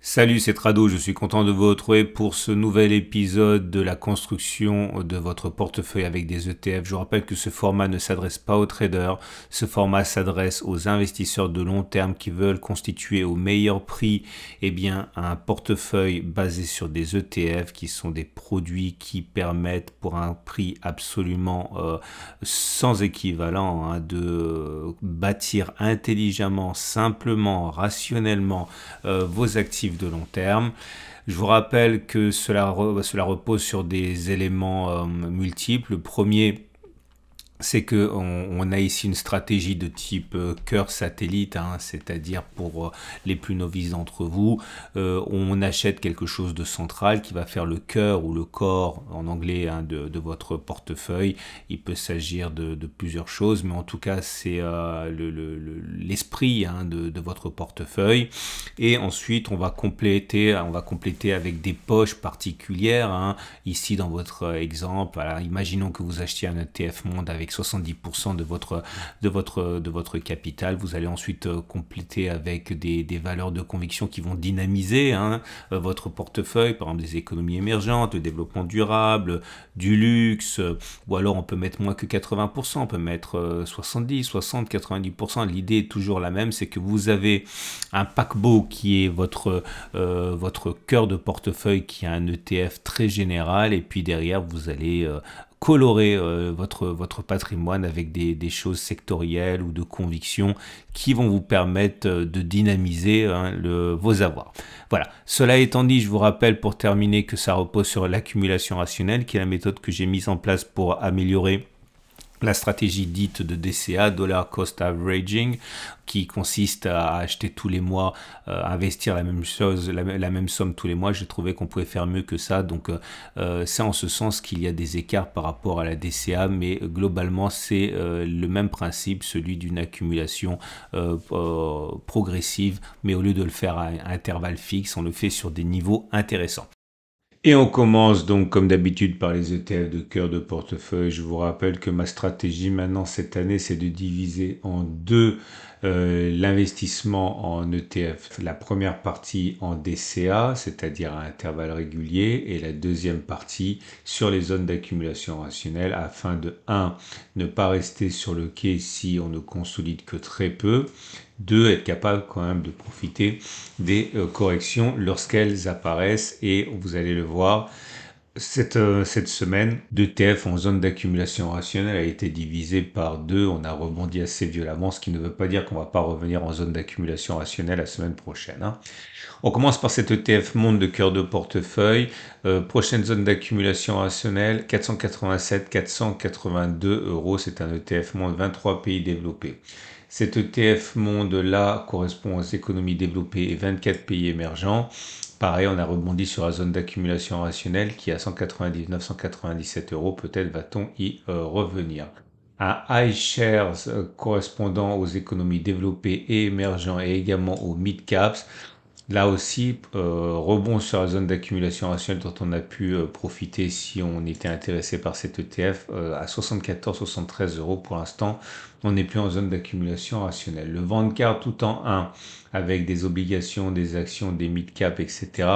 Salut, c'est Trado, je suis content de vous retrouver pour ce nouvel épisode de la construction de votre portefeuille avec des ETF. Je vous rappelle que ce format ne s'adresse pas aux traders, ce format s'adresse aux investisseurs de long terme qui veulent constituer au meilleur prix un portefeuille basé sur des ETF qui sont des produits qui permettent pour un prix absolument sans équivalent de bâtir intelligemment, simplement, rationnellement vos actifs de long terme. Je vous rappelle que cela repose sur des éléments multiples. Le premier, c'est que on a ici une stratégie de type cœur satellite, c'est-à-dire pour les plus novices d'entre vous, on achète quelque chose de central qui va faire le cœur ou le corps en anglais de votre portefeuille. Il peut s'agir de plusieurs choses, mais en tout cas c'est l'esprit de votre portefeuille. Et ensuite on va compléter avec des poches particulières. Ici dans votre exemple, alors, imaginons que vous achetiez un ETF monde avec 70% de votre capital. Vous allez ensuite compléter avec des valeurs de conviction qui vont dynamiser votre portefeuille, par exemple des économies émergentes, le développement durable, du luxe, ou alors on peut mettre moins que 80%, on peut mettre 70, 60, 90%. L'idée est toujours la même, c'est que vous avez un paquebot qui est votre cœur de portefeuille, qui a un ETF très général, et puis derrière vous allez colorer votre patrimoine avec des choses sectorielles ou de conviction qui vont vous permettre de dynamiser vos avoirs. Voilà. Cela étant dit, je vous rappelle pour terminer que ça repose sur l'accumulation rationnelle, qui est la méthode que j'ai mise en place pour améliorer la stratégie dite de DCA, Dollar Cost Averaging, qui consiste à acheter tous les mois, investir la même chose, la même somme tous les mois. J'ai trouvé qu'on pouvait faire mieux que ça, donc c'est en ce sens qu'il y a des écarts par rapport à la DCA, mais globalement c'est le même principe, celui d'une accumulation progressive, mais au lieu de le faire à intervalles fixes, on le fait sur des niveaux intéressants. Et on commence donc comme d'habitude par les ETF de cœur de portefeuille. Je vous rappelle que ma stratégie maintenant cette année, c'est de diviser en deux l'investissement en ETF. La première partie en DCA, c'est-à-dire à intervalles réguliers, et la deuxième partie sur les zones d'accumulation rationnelle afin de 1. Ne pas rester sur le quai si on ne consolide que très peu. 2. Être capable quand même de profiter des corrections lorsqu'elles apparaissent, et vous allez le voir, cette semaine, l'ETF en zone d'accumulation rationnelle a été divisé par 2. On a rebondi assez violemment, ce qui ne veut pas dire qu'on ne va pas revenir en zone d'accumulation rationnelle la semaine prochaine. On commence par cet ETF monde de cœur de portefeuille. Prochaine zone d'accumulation rationnelle, 487, 482 euros. C'est un ETF monde 23 pays développés. Cet ETF monde-là correspond aux économies développées et 24 pays émergents. Pareil, on a rebondi sur la zone d'accumulation rationnelle qui est à 199, 197 euros. Peut-être va-t-on y revenir. Un iShares correspondant aux économies développées et émergents et également aux mid-caps. Là aussi, rebond sur la zone d'accumulation rationnelle dont on a pu profiter si on était intéressé par cet ETF à 74-73 euros pour l'instant. On n'est plus en zone d'accumulation rationnelle. Le Vanguard tout en 1 avec des obligations, des actions, des mid-cap, etc.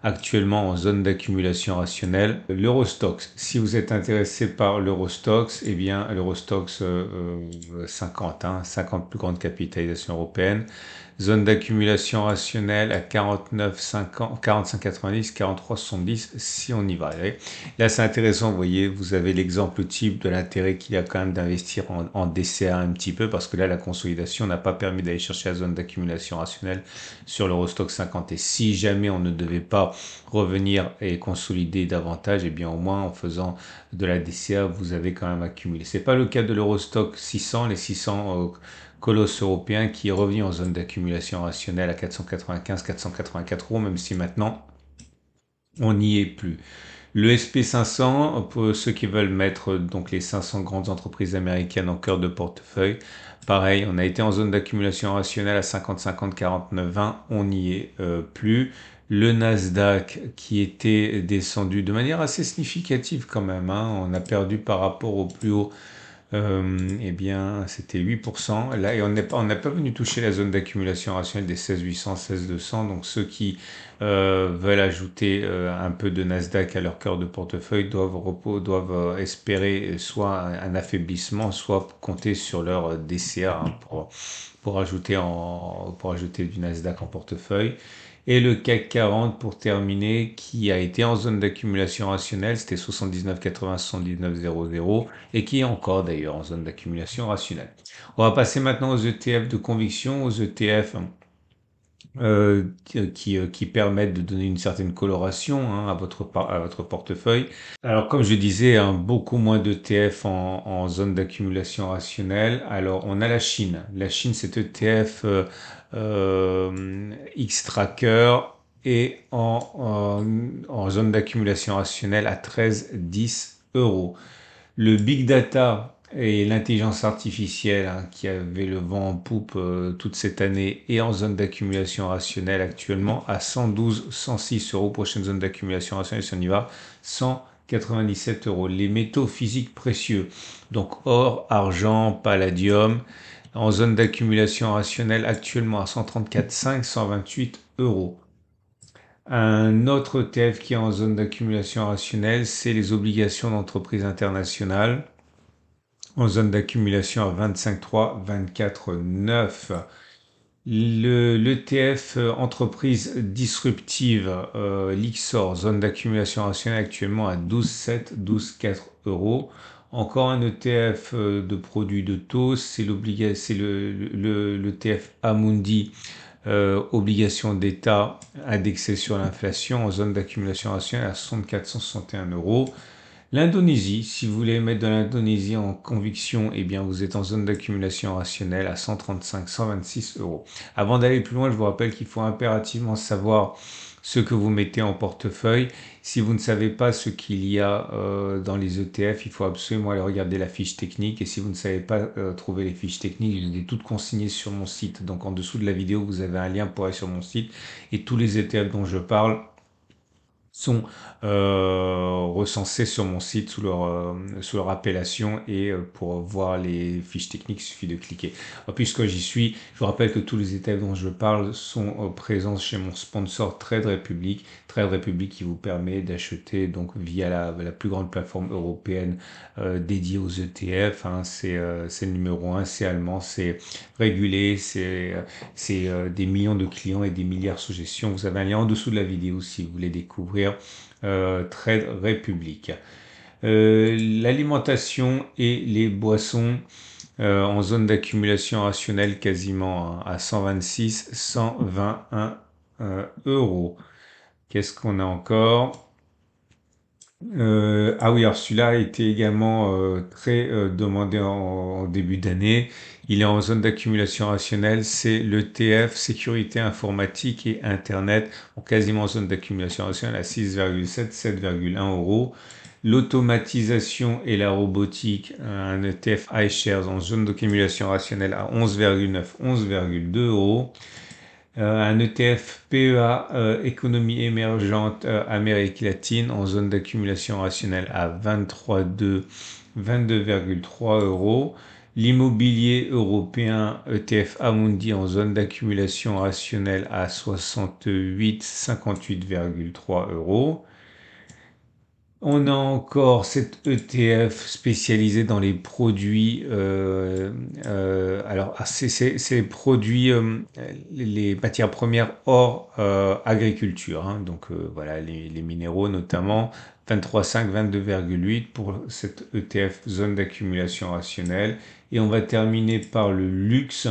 Actuellement en zone d'accumulation rationnelle. L'Eurostoxx, si vous êtes intéressé par l'Eurostoxx, eh bien l'Eurostoxx 50, 50 plus grande capitalisation européenne. Zone d'accumulation rationnelle à 49, 50, 45, 90, 43, 70 si on y va. Là, c'est intéressant, vous voyez, vous avez l'exemple type de l'intérêt qu'il y a quand même d'investir en DCA un petit peu, parce que là, la consolidation n'a pas permis d'aller chercher la zone d'accumulation rationnelle sur l'Eurostoxx 50. Et si jamais on ne devait pas revenir et consolider davantage, eh bien au moins en faisant de la DCA, vous avez quand même accumulé. C'est pas le cas de l'Eurostoxx 600, les 600 colosse européen qui est revenu en zone d'accumulation rationnelle à 495, 484 euros, même si maintenant on n'y est plus. Le SP500, pour ceux qui veulent mettre donc les 500 grandes entreprises américaines en cœur de portefeuille, pareil, on a été en zone d'accumulation rationnelle à 50, 50, 49, 20, on n'y est plus. Le Nasdaq qui était descendu de manière assez significative quand même, on a perdu par rapport au plus haut eh bien, c'était 8%. Là, et on n'est pas venu toucher la zone d'accumulation rationnelle des 16 800, 16 200. Donc, ceux qui veulent ajouter un peu de Nasdaq à leur cœur de portefeuille doivent espérer soit un affaiblissement, soit compter sur leur DCA hein, pour ajouter du Nasdaq en portefeuille. Et le CAC 40 pour terminer, qui a été en zone d'accumulation rationnelle, c'était 79,80, 79,00 et qui est encore d'ailleurs en zone d'accumulation rationnelle. On va passer maintenant aux ETF de conviction, aux ETF qui permettent de donner une certaine coloration hein, à votre portefeuille. Alors, comme je disais, hein, beaucoup moins d'ETF en zone d'accumulation rationnelle. Alors, on a la Chine. La Chine, c'est ETF X-Tracker et en zone d'accumulation rationnelle à 13,10 euros. Le big data et l'intelligence artificielle hein, qui avait le vent en poupe toute cette année est en zone d'accumulation rationnelle actuellement à 112, 106 euros. Prochaine zone d'accumulation rationnelle, si on y va, 197 euros. Les métaux physiques précieux, donc or, argent, palladium, en zone d'accumulation rationnelle actuellement à 134,5, 128 euros. Un autre ETF qui est en zone d'accumulation rationnelle, c'est les obligations d'entreprise internationale en zone d'accumulation à 25,3, 24,9. L'ETF entreprise disruptive, l'IXOR, zone d'accumulation rationnelle actuellement à 12,7, 12,4 euros. Encore un ETF de produits de taux, c'est l'ETF Amundi, obligation d'État indexée sur l'inflation en zone d'accumulation rationnelle à 64, 161 euros. L'Indonésie, si vous voulez mettre de l'Indonésie en conviction, eh bien vous êtes en zone d'accumulation rationnelle à 135, 126 euros. Avant d'aller plus loin, je vous rappelle qu'il faut impérativement savoir ce que vous mettez en portefeuille. Si vous ne savez pas ce qu'il y a dans les ETF, il faut absolument aller regarder la fiche technique. Et si vous ne savez pas trouver les fiches techniques, je les ai toutes consignées sur mon site. Donc en dessous de la vidéo, vous avez un lien pour aller sur mon site. Et tous les ETF dont je parle sont recensés sur mon site sous leur appellation et pour voir les fiches techniques, il suffit de cliquer. Puisque j'y suis, je vous rappelle que tous les étapes dont je parle sont présents chez mon sponsor Trade Republic qui vous permet d'acheter donc via la plus grande plateforme européenne dédiée aux ETF. Hein, c'est le numéro un, c'est allemand, c'est régulé, c'est des millions de clients et des milliards sous gestion. Vous avez un lien en dessous de la vidéo si vous voulez découvrir Trade Republic. L'alimentation et les boissons en zone d'accumulation rationnelle quasiment à 126, 121 euros. Qu'est-ce qu'on a encore? Ah oui, alors celui-là a été également très demandé en début d'année. Il est en zone d'accumulation rationnelle, c'est l'ETF Sécurité informatique et Internet, donc quasiment en zone d'accumulation rationnelle à 6,7, 7,1 euros. L'automatisation et la robotique, un ETF iShares en zone d'accumulation rationnelle à 11,9, 11,2 euros. Un ETF PEA, économie émergente Amérique latine en zone d'accumulation rationnelle à 23,2, 22,3 euros. L'immobilier européen ETF Amundi en zone d'accumulation rationnelle à 68, 58,3 euros. On a encore cet ETF spécialisé dans les produits, alors c'est produits, les matières premières hors agriculture, hein, donc voilà les minéraux notamment, 23,5, 22,8 pour cet ETF zone d'accumulation rationnelle. Et on va terminer par le luxe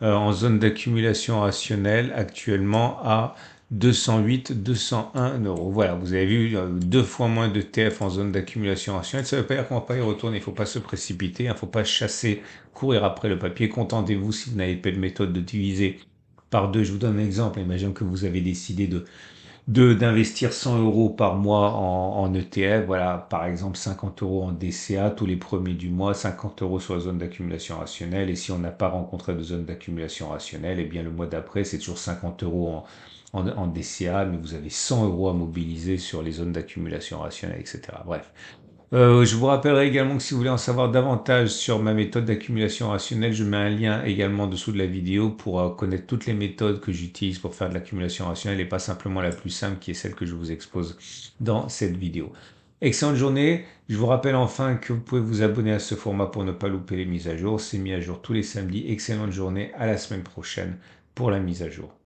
en zone d'accumulation rationnelle actuellement à 208, 201 euros. Voilà, vous avez vu deux fois moins de TF en zone d'accumulation rationnelle. Ça ne veut pas dire qu'on ne va pas y retourner. Il ne faut pas se précipiter. Il ne faut pas chasser, courir après le papier. Contentez-vous si vous n'avez pas de méthode de diviser par deux. Je vous donne un exemple. Imaginons que vous avez décidé d'investir 100 euros par mois en ETF. Voilà, par exemple 50 euros en DCA tous les premiers du mois, 50 euros sur la zone d'accumulation rationnelle. Et si on n'a pas rencontré de zone d'accumulation rationnelle, eh bien le mois d'après, c'est toujours 50 euros en DCA, mais vous avez 100 euros à mobiliser sur les zones d'accumulation rationnelle, etc. Bref. Je vous rappellerai également que si vous voulez en savoir davantage sur ma méthode d'accumulation rationnelle, je mets un lien également en dessous de la vidéo pour connaître toutes les méthodes que j'utilise pour faire de l'accumulation rationnelle et pas simplement la plus simple qui est celle que je vous expose dans cette vidéo. Excellente journée. Je vous rappelle enfin que vous pouvez vous abonner à ce format pour ne pas louper les mises à jour. C'est mis à jour tous les samedis. Excellente journée. À la semaine prochaine pour la mise à jour.